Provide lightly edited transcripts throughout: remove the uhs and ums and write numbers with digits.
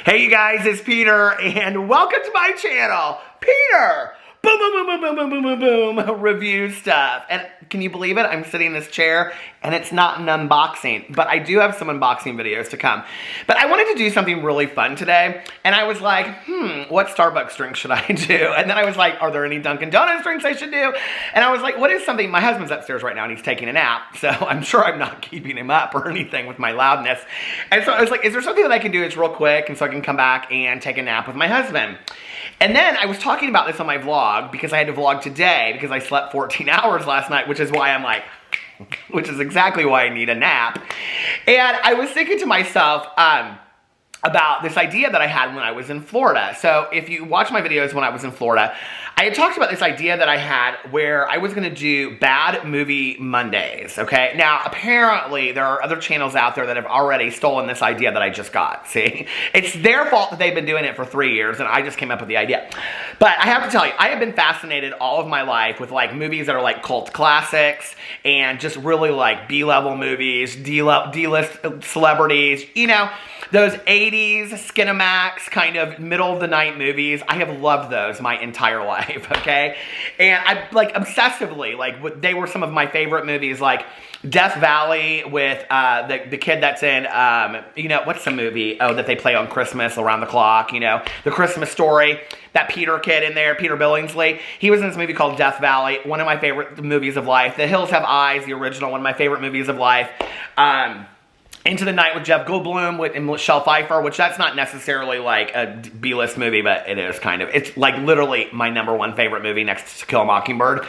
Hey you guys, it's Peter, and welcome to my channel, Peter! Boom, boom, boom, boom, boom, boom, boom, boom, boom, review stuff. And can you believe it? I'm sitting in this chair, and it's not an unboxing, but I do have some unboxing videos to come. But I wanted to do something really fun today, and I was like, what Starbucks drink should I do? And then I was like, are there any Dunkin' Donuts drinks I should do? And I was like, what is something, my husband's upstairs right now, and he's taking a nap, so I'm sure I'm not keeping him up or anything with my loudness. And so I was like, is there something that I can do that's real quick, and so I can come back and take a nap with my husband? And then I was talking about this on my vlog because I had to vlog today because I slept 14 hours last night, which is why I'm like, which is exactly why I need a nap. And I was thinking to myself, about this idea that I had when I was in Florida. So if you watch my videos when I was in Florida, I had talked about this idea that I had where I was gonna do Bad Movie Mondays, okay? Now, apparently, there are other channels out there that have already stolen this idea that I just got, see? It's their fault that they've been doing it for 3 years, and I just came up with the idea. But I have to tell you, I have been fascinated all of my life with like movies that are like cult classics, and just really like B-level movies, D-list celebrities, you know, those 80s Skinamax kind of middle of the night movies. I have loved those my entire life, okay? And I like obsessively, like they were some of my favorite movies, like Death Valley with the kid that's in, you know, what's the movie? Oh, that they play on Christmas around the clock, you know, The Christmas Story. That Peter kid in there, Peter Billingsley, he was in this movie called Death Valley, one of my favorite movies of life. The Hills Have Eyes, the original, one of my favorite movies of life. Into the Night with Jeff Goldblum and Michelle Pfeiffer, which that's not necessarily like a B-list movie, but it is kind of. It's like literally my #1 favorite movie next to To Kill a Mockingbird.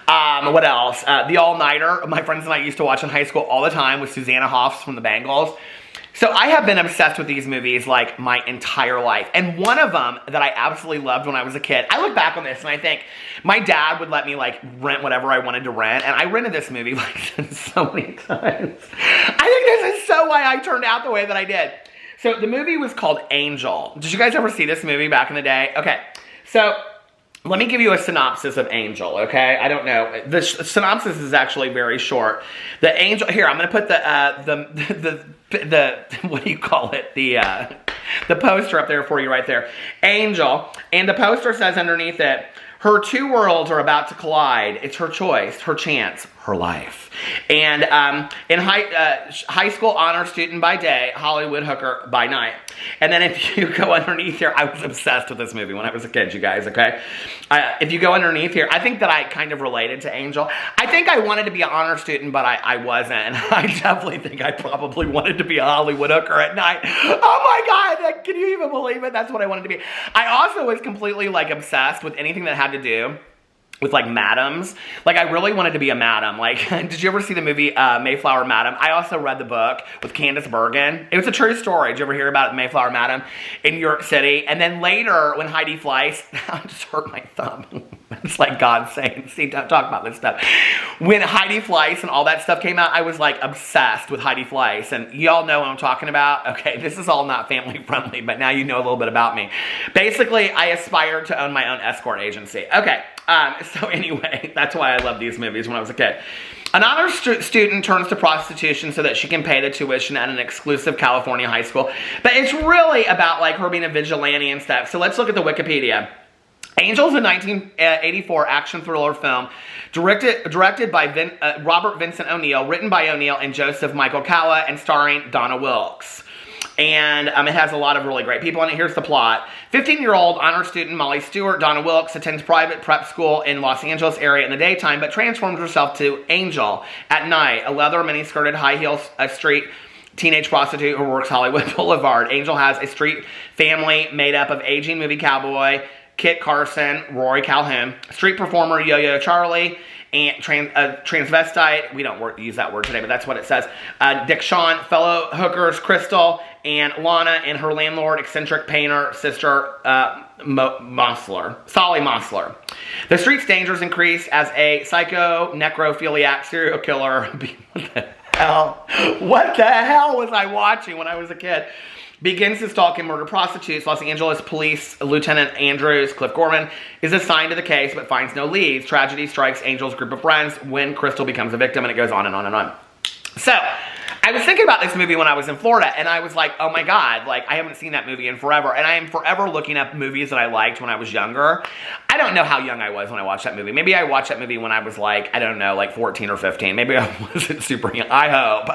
What else? The All-Nighter, my friends and I used to watch in high school all the time with Susanna Hoffs from the Bangles. So I have been obsessed with these movies like my entire life. And one of them that I absolutely loved when I was a kid, I look back on this and I think my dad would let me like rent whatever I wanted to rent. And I rented this movie like so many times. I think this is so why I turned out the way that I did. So the movie was called Angel. Did you guys ever see this movie back in the day? Okay, so let me give you a synopsis of Angel, okay? I don't know. The synopsis is actually very short. The Angel, here, I'm gonna put the what do you call it? The poster up there for you right there. Angel, and the poster says underneath it, her two worlds are about to collide. It's her choice, her chance, her life. And in high school honor student by day, Hollywood hooker by night. And then if you go underneath here, I was obsessed with this movie when I was a kid, you guys, okay? If you go underneath here, I think that I kind of related to Angel. I think I wanted to be an honor student, but I wasn't. And I definitely think I probably wanted to be a Hollywood hooker at night. Oh my God, can you even believe it? That's what I wanted to be. I also was completely like obsessed with anything that had to do with like madams. Like I really wanted to be a madam. Like, did you ever see the movie Mayflower Madam? I also read the book with Candace Bergen. It was a true story. Did you ever hear about Mayflower Madam in New York City? And then later when Heidi Fleiss, I just hurt my thumb. It's like God saying, see, don't talk about this stuff. When Heidi Fleiss and all that stuff came out, I was like obsessed with Heidi Fleiss. And y'all know what I'm talking about. Okay, this is all not family friendly, but now you know a little bit about me. Basically, I aspired to own my own escort agency. Okay. So anyway, that's why I loved these movies when I was a kid. An honor student turns to prostitution so that she can pay the tuition at an exclusive California high school. But it's really about like her being a vigilante and stuff. So let's look at the Wikipedia. Angel's a 1984 action thriller film directed by Robert Vincent O'Neill, written by O'Neill and Joseph Michael Calla, and starring Donna Wilkes. And it has a lot of really great people in it. Here's the plot. 15-year-old honor student Molly Stewart, Donna Wilkes, attends private prep school in Los Angeles area in the daytime, but transforms herself to Angel at night, a leather mini-skirted, high-heel street teenage prostitute who works Hollywood Boulevard. Angel has a street family made up of aging movie cowboy Kit Carson, Rory Calhoun, street performer Yo-Yo Charlie, and transvestite, we don't use that word today, but that's what it says, Dick Shawn, fellow hookers Crystal and Lana, and her landlord, eccentric painter sister Mossler, Solly Mossler. The street's dangers increase as a psycho necrophiliac serial killer. What the hell was I watching when I was a kid? Begins to stalk and murder prostitutes. Los Angeles Police Lieutenant Andrews, Cliff Gorman, is assigned to the case but finds no leads. Tragedy strikes Angel's group of friends when Crystal becomes a victim, and it goes on and on and on. So, I was thinking about this movie when I was in Florida, and I was like, oh my god, like, I haven't seen that movie in forever, and I am forever looking up movies that I liked when I was younger. I don't know how young I was when I watched that movie. Maybe I watched that movie when I was like, I don't know, like 14 or 15. Maybe I wasn't super young. I hope.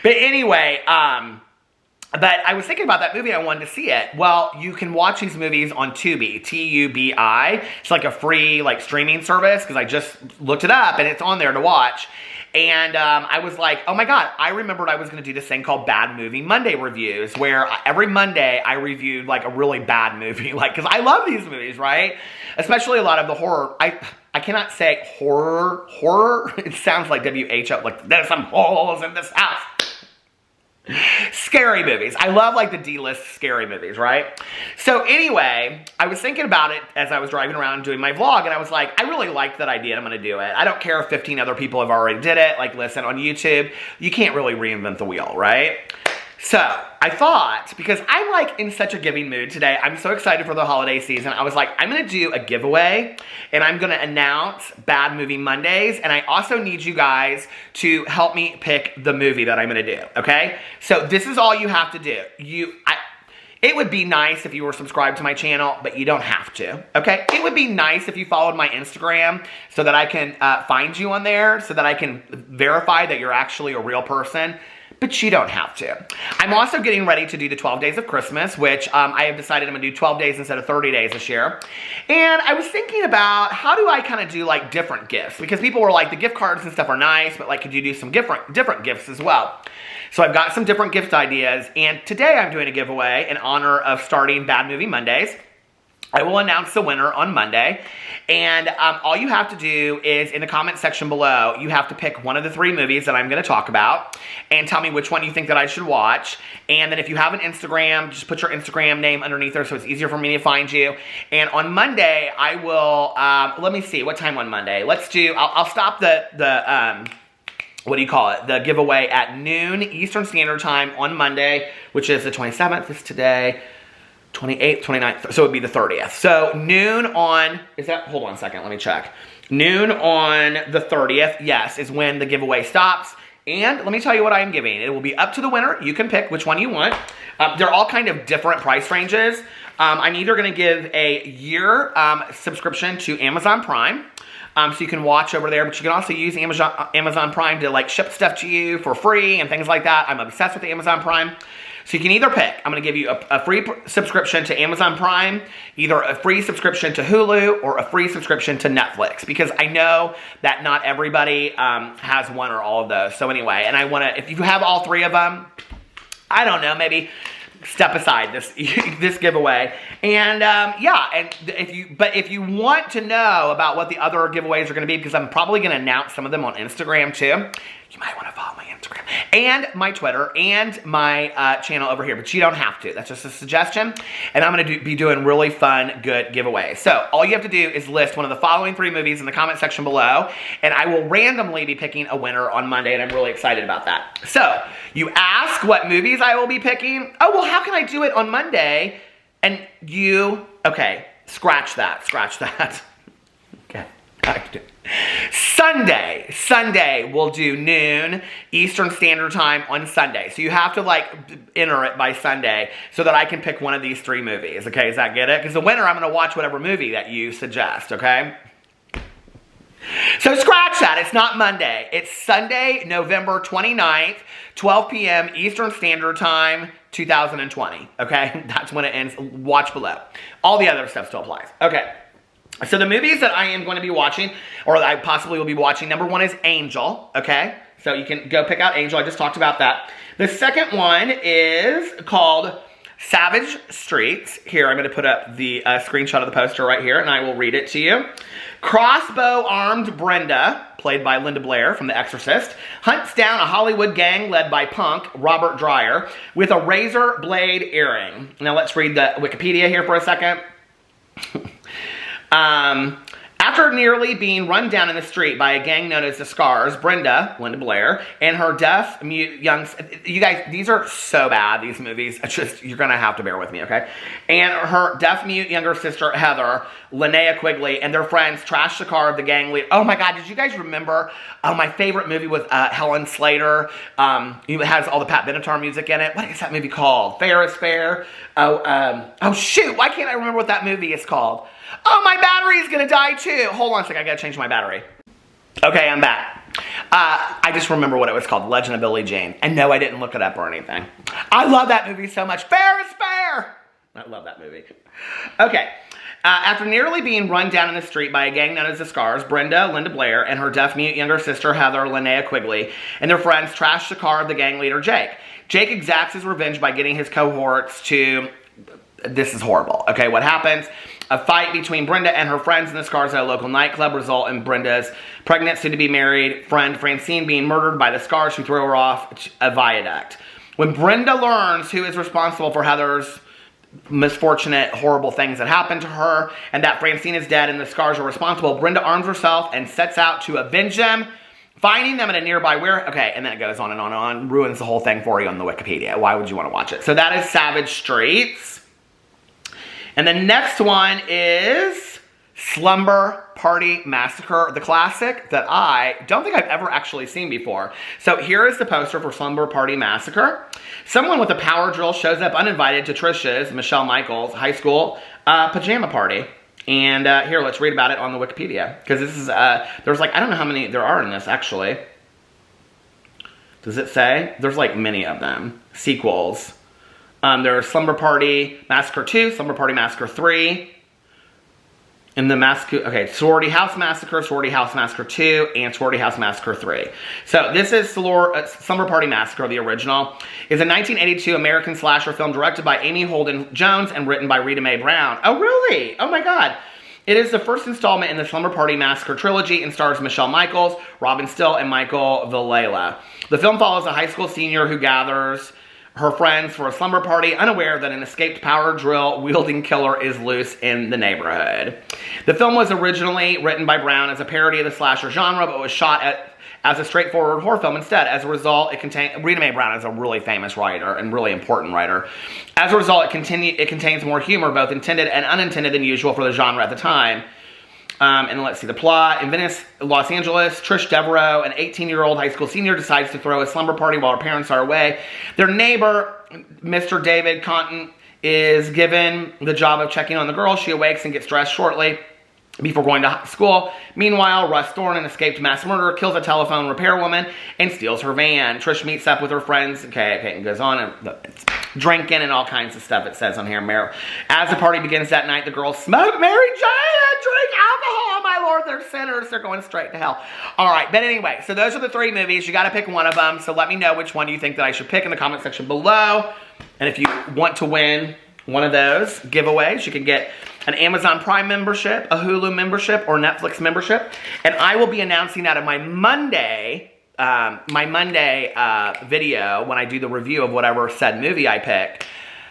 But anyway, but I was thinking about that movie and I wanted to see it. Well, you can watch these movies on Tubi, T-U-B-I. It's like a free like streaming service because I just looked it up and it's on there to watch. And I was like, oh my god, I remembered I was going to do this thing called Bad Movie Monday Reviews, where every Monday I reviewed like a really bad movie, like, because I love these movies, right? Especially a lot of the horror. I cannot say horror. It sounds like WHO, like there's some holes in this house. Scary movies. I love like the D-list scary movies, right? So anyway, I was thinking about it as I was driving around doing my vlog, and I was like, I really liked that idea and I'm going to do it. I don't care if 15 other people have already did it. Like, listen, on YouTube, you can't really reinvent the wheel, right? So, I thought, because I'm like in such a giving mood today, I'm so excited for the holiday season, I was like, I'm going to do a giveaway, and I'm going to announce Bad Movie Mondays, and I also need you guys to help me pick the movie that I'm going to do, okay? So, this is all you have to do. It would be nice if you were subscribed to my channel, but you don't have to, okay? It would be nice if you followed my Instagram so that I can find you on there, so that I can verify that you're actually a real person. But you don't have to. I'm also getting ready to do the 12 Days of Christmas, which I have decided I'm going to do 12 days instead of 30 days this year. And I was thinking about how do I kind of do like different gifts? Because people were like, the gift cards and stuff are nice, but like, could you do some different gifts as well? So I've got some different gift ideas, and today I'm doing a giveaway in honor of starting Bad Movie Mondays. I will announce the winner on Monday, and all you have to do is, in the comment section below, you have to pick one of the 3 movies that I'm going to talk about, and tell me which one you think that I should watch, and then if you have an Instagram, just put your Instagram name underneath there so it's easier for me to find you, and on Monday, I will, let me see, what time on Monday? Let's do, I'll stop the what do you call it? The giveaway at noon Eastern Standard Time on Monday, which is the 27th, is today. 28th, 29th, so it would be the 30th. So noon on, hold on a second, let me check. Noon on the 30th, yes, is when the giveaway stops. And let me tell you what I am giving. It will be up to the winner. You can pick which one you want. They're all kind of different price ranges. I'm either going to give a year subscription to Amazon Prime. So you can watch over there, but you can also use Amazon Prime to like ship stuff to you for free and things like that. I'm obsessed with Amazon Prime. So you can either pick. I'm going to give you a free subscription to Amazon Prime, either a free subscription to Hulu, or a free subscription to Netflix, because I know that not everybody has one or all of those. So anyway, and I want to, if you have all 3 of them, I don't know, maybe step aside this this giveaway. And yeah, and if you want to know about what the other giveaways are going to be, because I'm probably going to announce some of them on Instagram too, you might want to follow my Instagram and my Twitter and my channel over here, but you don't have to. That's just a suggestion. And I'm going to be doing really fun, good giveaways. So all you have to do is list one of the following 3 movies in the comment section below, and I will randomly be picking a winner on Monday, and I'm really excited about that. So you ask what movies I will be picking. Oh, well, how can I do it on Monday? And okay, scratch that. Okay. Sunday, we'll do noon Eastern Standard Time on Sunday. So you have to like enter it by Sunday so that I can pick one of these 3 movies. Okay, does that get it? Because the winner, I'm going to watch whatever movie that you suggest, okay? So scratch that. It's not Monday. It's Sunday, November 29th, 12 p.m. Eastern Standard Time, 2020. Okay, that's when it ends. Watch below. All the other stuff still applies. Okay. So the movies that I am going to be watching, or that I possibly will be watching, number 1 is Angel, okay? So you can go pick out Angel. I just talked about that. The second one is called Savage Streets. Here, I'm going to put up the screenshot of the poster right here, and I will read it to you. Crossbow-armed Brenda, played by Linda Blair from The Exorcist, hunts down a Hollywood gang led by punk Robert Dreyer with a razor blade earring. Now let's read the Wikipedia here for a second. After nearly being run down in the street by a gang known as the Scars, Brenda, Linda Blair, and her deaf mute young... You guys, these are so bad, these movies. It's just, you're going to have to bear with me, okay? And her deaf mute younger sister, Heather, Linnea Quigley, and their friends trash the car of the gang leader. Oh my God, did you guys remember my favorite movie with Helen Slater? It has all the Pat Benatar music in it. What is that movie called? Ferris Fair? Oh shoot, why can't I remember what that movie is called? Oh, my battery is going to die too. Hold on a second, I got to change my battery. Okay, I'm back. I just remember what it was called, Legend of Billie Jean. And no, I didn't look it up or anything. I love that movie so much. Fair is fair. I love that movie. Okay. After nearly being run down in the street by a gang known as the Scars, Brenda, Linda Blair, and her deaf mute younger sister, Heather, Linnea Quigley, and their friends trash the car of the gang leader, Jake. Jake exacts his revenge by getting his cohorts to... This is horrible. Okay, what happens? A fight between Brenda and her friends in the Scars at a local nightclub result in Brenda's pregnant, soon-to-be-married friend Francine being murdered by the Scars who throw her off a viaduct. When Brenda learns who is responsible for Heather's misfortunate, horrible things that happened to her, and that Francine is dead and the Scars are responsible, Brenda arms herself and sets out to avenge them, finding them at a nearby okay, and then it goes on and on and on, ruins the whole thing for you on the Wikipedia. Why would you want to watch it? So that is Savage Streets. And the next one is Slumber Party Massacre, the classic that I don't think I've ever actually seen before. So here is the poster for Slumber Party Massacre. Someone with a power drill shows up uninvited to Trisha's, Michelle Michaels' high school pajama party. And here, let's read about it on the Wikipedia. Because this is, there's like, I don't know how many there are in this, actually. Does it say? There's like many of them. Sequels. There's Slumber Party Massacre 2, Slumber Party Massacre 3, and the Sorority House Massacre, Sorority House Massacre 2, and Sorority House Massacre 3. So this is Slumber Party Massacre, the original. Is a 1982 American slasher film directed by Amy Holden Jones and written by Rita Mae Brown. Oh, really? Oh, my God. It is the first installment in the Slumber Party Massacre trilogy and stars Michelle Michaels, Robin Still, and Michael Villela. The film follows a high school senior who gathers her friends for a slumber party, unaware that an escaped power drill wielding killer is loose in the neighborhood. The film was originally written by Brown as a parody of the slasher genre, but was shot as a straightforward horror film instead. As a result, Rita Mae Brown is a really famous writer and really important writer. As a result, it contains more humor, both intended and unintended, than usual for the genre at the time. And let's see the plot. In Venice, Los Angeles, Trish Devereaux, an 18-year-old high school senior, decides to throw a slumber party while her parents are away. Their neighbor, Mr. David Conant, is given the job of checking on the girl. She awakes and gets dressed shortly before going to school. Meanwhile, Russ Thorne, an escaped mass murderer, kills a telephone repairwoman and steals her van. Trish meets up with her friends. Okay, and goes on and drinking and all kinds of stuff, it says on here. As the party begins that night, the girls smoke Mary Jane and drink alcohol. My Lord, they're sinners. They're going straight to hell. All right, but anyway, so those are the 3 movies. You got to pick one of them. So let me know which one you think that I should pick in the comment section below. And if you want to win one of those giveaways, you can get an Amazon Prime membership, a Hulu membership, or Netflix membership. And I will be announcing that in my Monday video when I do the review of whatever said movie I pick.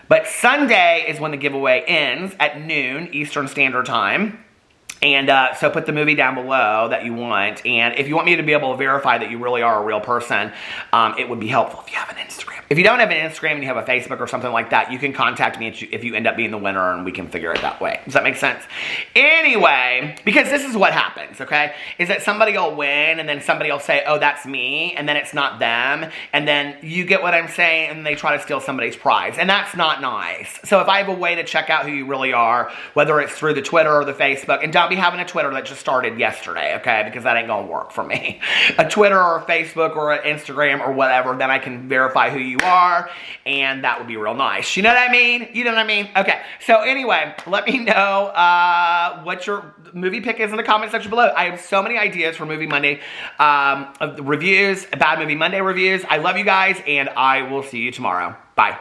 But Sunday is when the giveaway ends at noon Eastern Standard Time. And so put the movie down below that you want. And if you want me to be able to verify that you really are a real person, it would be helpful if you have an Instagram. If you don't have an Instagram and you have a Facebook or something like that, you can contact me if you end up being the winner and we can figure it that way. Does that make sense? Anyway, because this is what happens, okay? Is that somebody will win and then somebody will say, oh, that's me, and then it's not them. And then you get what I'm saying and they try to steal somebody's prize. And that's not nice. So if I have a way to check out who you really are, whether it's through the Twitter or the Facebook, and don't be having a Twitter that just started yesterday, okay? Because that ain't gonna work for me. A Twitter or a Facebook or an Instagram or whatever, then I can verify who you are, and that would be real nice. You know what I mean? You know what I mean? Okay, so anyway, let me know what your movie pick is in the comment section below. I have so many ideas for Movie Monday reviews, Bad Movie Monday reviews. I love you guys, and I will see you tomorrow. Bye.